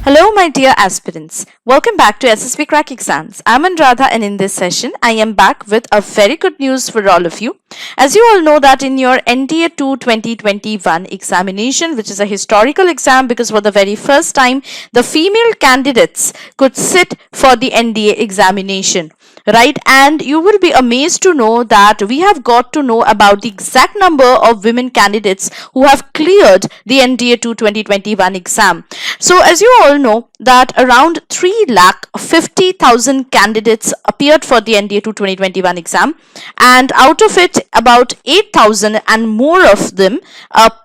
Hello, my dear aspirants. Welcome back to SSBCrack exams. I'm Anuradha, and in this session, I am back with a very good news for all of you. As you all know that in your NDA 2 2021 examination, which is a historical exam because for the very first time, the female candidates could sit for the NDA examination. Right, and you will be amazed to know that we have got to know about the exact number of women candidates who have cleared the NDA 2 2021 exam. So as you all know that around 3,50,000 candidates appeared for the NDA 2 2021 exam, and out of it about 8,000 and more of them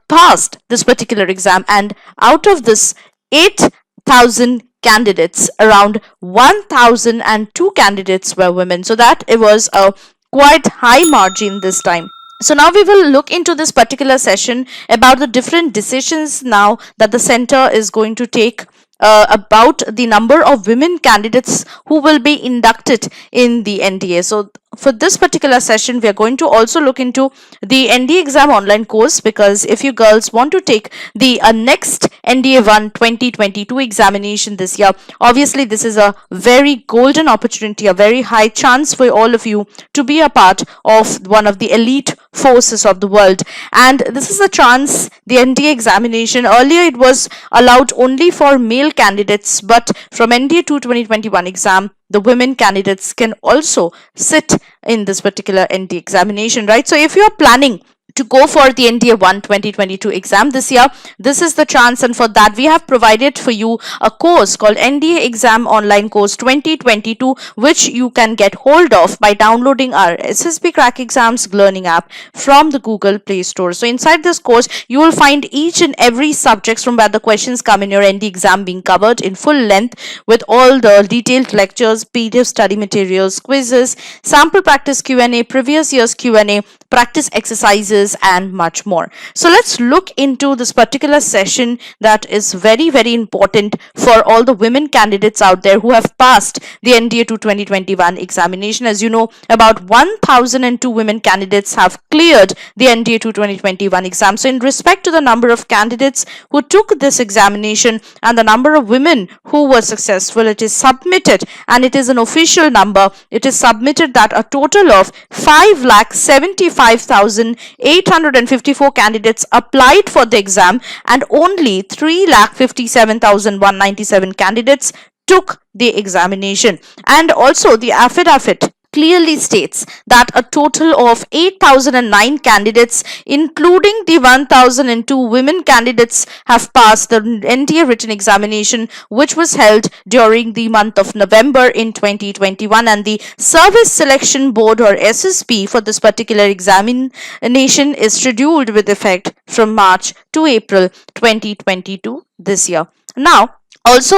passed this particular exam, and out of this 8,000 candidates, around 1,002 candidates were women. So that it was a quite high margin this time. So now we will look into this particular session about the different decisions now that the center is going to take about the number of women candidates who will be inducted in the NDA. So for this particular session, we are going to also look into the NDA exam online course, because if you girls want to take the next NDA 1 2022 examination this year, obviously this is a very golden opportunity, a very high chance for all of you to be a part of one of the elite forces of the world. And this is a chance. The NDA examination, earlier it was allowed only for male candidates, but from NDA 2 2021 exam, the women candidates can also sit in this particular NDA examination, right? So if you are planning to go for the NDA 1 2022 exam this year, this is the chance, and for that we have provided for you a course called NDA Exam Online Course 2022, which you can get hold of by downloading our SSBCrack Exams Learning app from the Google Play Store. So inside this course, you will find each and every subjects from where the questions come in your NDA exam being covered in full length, with all the detailed lectures, PDF study materials, quizzes, sample practice Q&A, previous year's Q&A, practice exercises, and much more. So let's look into this particular session that is very, very important for all the women candidates out there who have passed the NDA 2 2021 examination. As you know, about 1,002 women candidates have cleared the NDA 2 2021 exam. So in respect to the number of candidates who took this examination and the number of women who were successful, it is submitted, and it is an official number. It is submitted that a total of 5,75,854 candidates applied for the exam, and only 3,57,197 candidates took the examination. And also the affidavit clearly states that a total of 8,009 candidates, including the 1,002 women candidates, have passed the NDA written examination, which was held during the month of November in 2021. And the Service Selection Board, or SSB, for this particular examination is scheduled with effect from March to April 2022 this year. Now, also,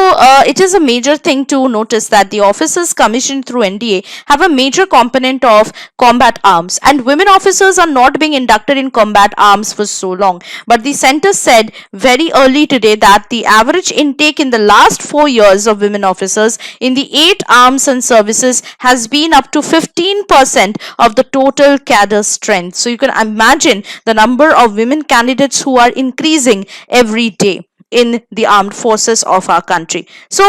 it is a major thing to notice that the officers commissioned through NDA have a major component of combat arms, and women officers are not being inducted in combat arms for so long. But the center said very early today that the average intake in the last 4 years of women officers in the 8 arms and services has been up to 15% of the total cadre strength. So you can imagine the number of women candidates who are increasing every day in the armed forces of our country. So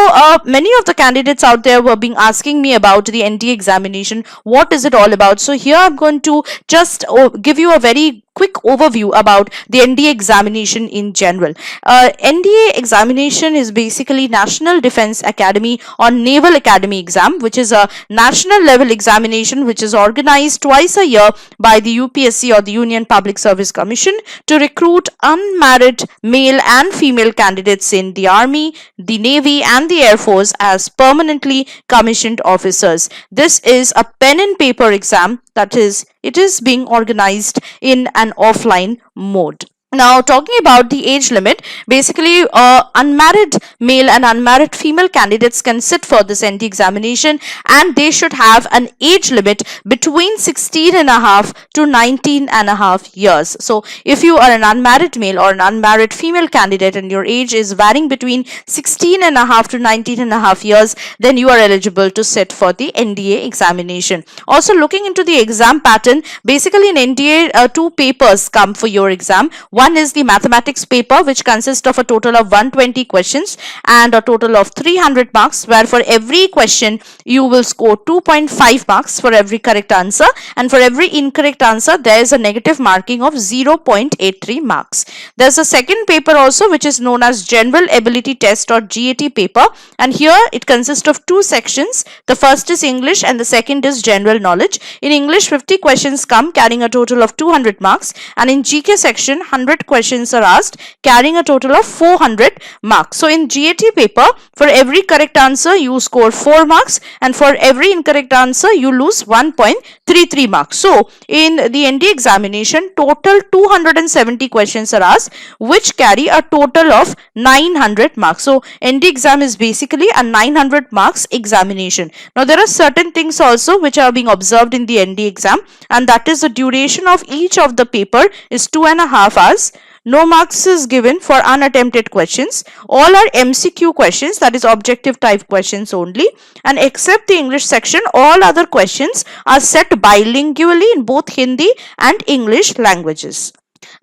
many of the candidates out there were being asking me about the NDA examination. What is it all about? So here I'm going to just give you a very quick overview about the NDA examination in general. NDA examination is basically National Defense Academy or Naval Academy exam, which is a national level examination which is organized twice a year by the UPSC, or the Union Public Service Commission, to recruit unmarried male and female candidates in the Army, the Navy, and the Air Force as permanently commissioned officers. This is a pen and paper exam, that is, it is being organized in an offline mode. Now, talking about the age limit, basically unmarried male and unmarried female candidates can sit for this NDA examination, and they should have an age limit between 16.5 to 19.5 years. So if you are an unmarried male or an unmarried female candidate and your age is varying between 16.5 to 19.5 years, then you are eligible to sit for the NDA examination. Also, looking into the exam pattern, basically in NDA 2 papers come for your exam. One is the mathematics paper, which consists of a total of 120 questions and a total of 300 marks, where for every question you will score 2.5 marks for every correct answer, and for every incorrect answer there is a negative marking of 0.83 marks. There's a second paper also, which is known as General Ability Test or GAT paper, and here it consists of two sections. The first is English and the second is General Knowledge. In English, 50 questions come carrying a total of 200 marks, and in GK section 100 questions are asked carrying a total of 400 marks. So in GAT paper, for every correct answer you score 4 marks, and for every incorrect answer you lose 1.33 marks. So in the NDA examination, total 270 questions are asked, which carry a total of 900 marks. So NDA exam is basically a 900 marks examination. Now there are certain things also which are being observed in the NDA exam, and that is the duration of each of the paper is 2.5 hours. No marks is given for unattempted questions. All are MCQ questions, that is objective type questions only, and except the English section, all other questions are set bilingually in both Hindi and English languages.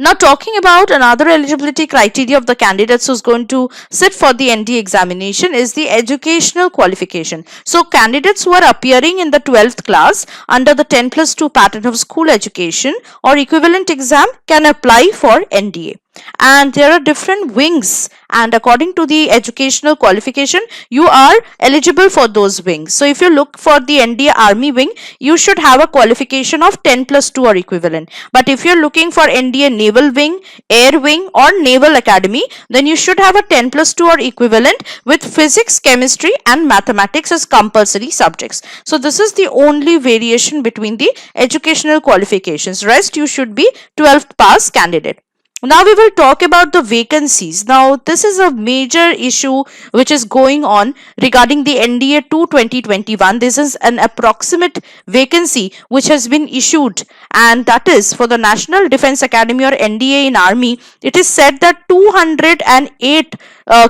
Now talking about another eligibility criteria of the candidates who's going to sit for the NDA examination is the educational qualification. So candidates who are appearing in the 12th class under the 10+2 pattern of school education or equivalent exam can apply for NDA. And there are different wings, and according to the educational qualification you are eligible for those wings. So if you look for the NDA Army wing, you should have a qualification of 10+2 or equivalent. But if you're looking for NDA Naval wing, Air wing or Naval Academy, then you should have a 10+2 or equivalent with physics, chemistry and mathematics as compulsory subjects. So this is the only variation between the educational qualifications. Rest you should be 12th pass candidate. Now we will talk about the vacancies. Now this is a major issue which is going on regarding the NDA 2 2021. This is an approximate vacancy which has been issued, and that is for the National Defence Academy or NDA in Army. It is said that 208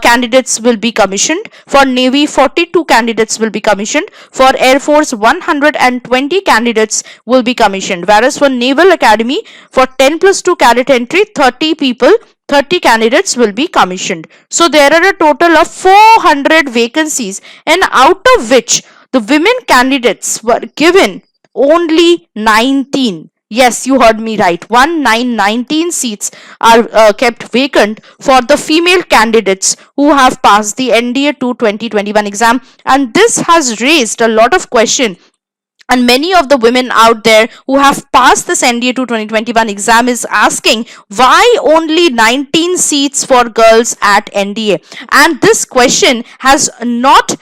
candidates will be commissioned. For Navy, 42 candidates will be commissioned. For Air Force, 120 candidates will be commissioned. Whereas for Naval Academy, for 10+2 cadet entry, 30 candidates will be commissioned. So there are a total of 400 vacancies, and out of which the women candidates were given only 19. Yes, you heard me right. 19 seats are kept vacant for the female candidates who have passed the NDA 2 2021 exam, and this has raised a lot of question. And many of the women out there who have passed this NDA 2 2021 exam is asking why only 19 seats for girls at NDA. And this question has not,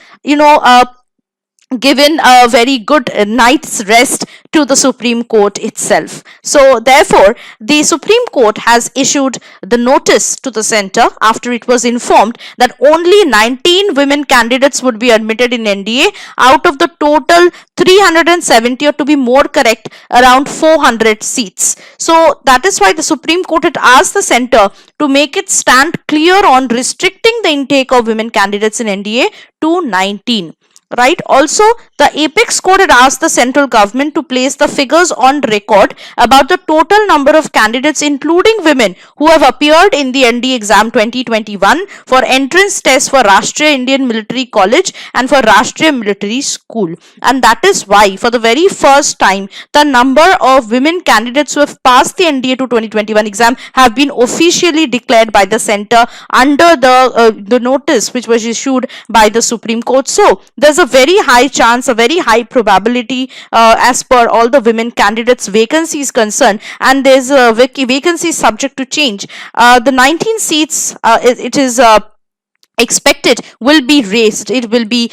given a very good night's rest to the Supreme Court itself. So therefore, the Supreme Court has issued the notice to the center after it was informed that only 19 women candidates would be admitted in NDA out of the total 370, or to be more correct, around 400 seats. So that is why the Supreme Court had asked the center to make it stand clear on restricting the intake of women candidates in NDA to 19. Right. Also, the Apex Court had asked the central government to place the figures on record about the total number of candidates, including women, who have appeared in the NDA exam 2021 for entrance tests for Rashtriya Indian Military College and for Rashtriya Military School. And that is why, for the very first time, the number of women candidates who have passed the NDA 2 2021 exam have been officially declared by the center under the notice which was issued by the Supreme Court. So, there's a very high chance, a very high probability as per all the women candidates vacancy is concerned, and there's a vacancy subject to change. The 19 seats, it is expected will be raised. It will be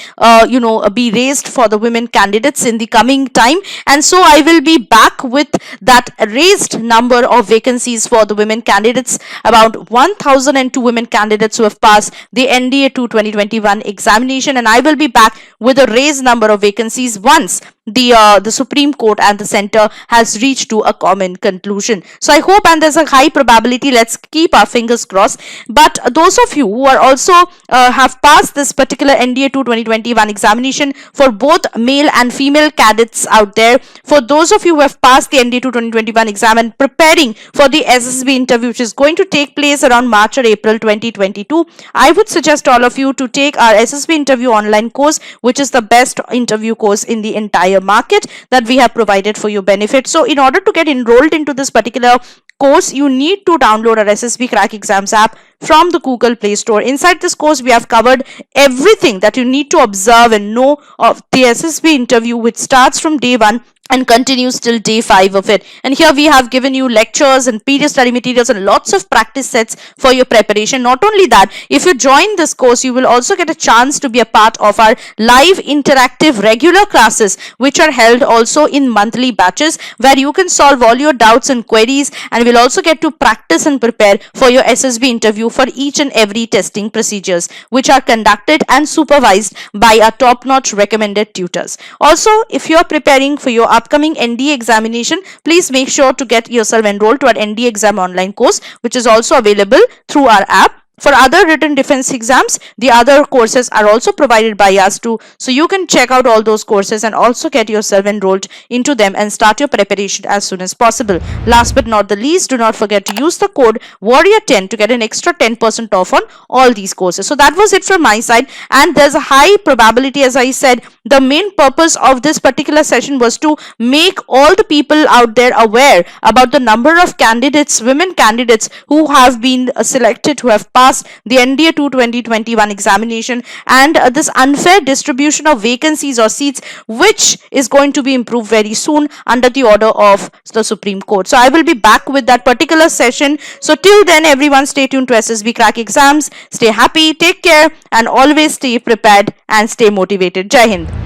be raised for the women candidates in the coming time, and so I will be back with that raised number of vacancies for the women candidates. About 1002 women candidates who have passed the NDA 2 2021 examination, and I will be back with a raised number of vacancies once the Supreme Court and the center has reached to a common conclusion. So I hope, and there's a high probability, let's keep our fingers crossed. But those of you who are also have passed this particular NDA 2 2021 examination for both male and female cadets out there. For those of you who have passed the NDA 2 2021 exam and preparing for the SSB interview, which is going to take place around March or April 2022, I would suggest all of you to take our SSB interview online course, which is the best interview course in the entire market that we have provided for your benefit. So in order to get enrolled into this particular course, you need to download our SSBCrack exams app from the Google Play Store. Inside this course, we have covered everything that you need to observe and know of the SSB interview, which starts from day 1 and continues till day 5 of it. And here we have given you lectures and PDF study materials and lots of practice sets for your preparation. Not only that, if you join this course, you will also get a chance to be a part of our live interactive regular classes, which are held also in monthly batches, where you can solve all your doubts and queries, and will also get to practice and prepare for your SSB interview for each and every testing procedures, which are conducted and supervised by our top-notch recommended tutors. Also, if you are preparing for your upcoming NDA examination, please make sure to get yourself enrolled to our NDA exam online course, which is also available through our app. For other written defense exams, the other courses are also provided by us too. So you can check out all those courses and also get yourself enrolled into them and start your preparation as soon as possible. Last but not the least, do not forget to use the code Warrior10 to get an extra 10% off on all these courses. So that was it from my side, and there's a high probability, as I said, the main purpose of this particular session was to make all the people out there aware about the number of candidates, women candidates, who have been selected, who have passed the NDA 2 2021 examination, and this unfair distribution of vacancies or seats, which is going to be improved very soon under the order of the Supreme Court. So I will be back with that particular session. So till then, everyone, stay tuned to SSBCrack exams. Stay happy, take care, and always stay prepared and stay motivated. Jai Hind.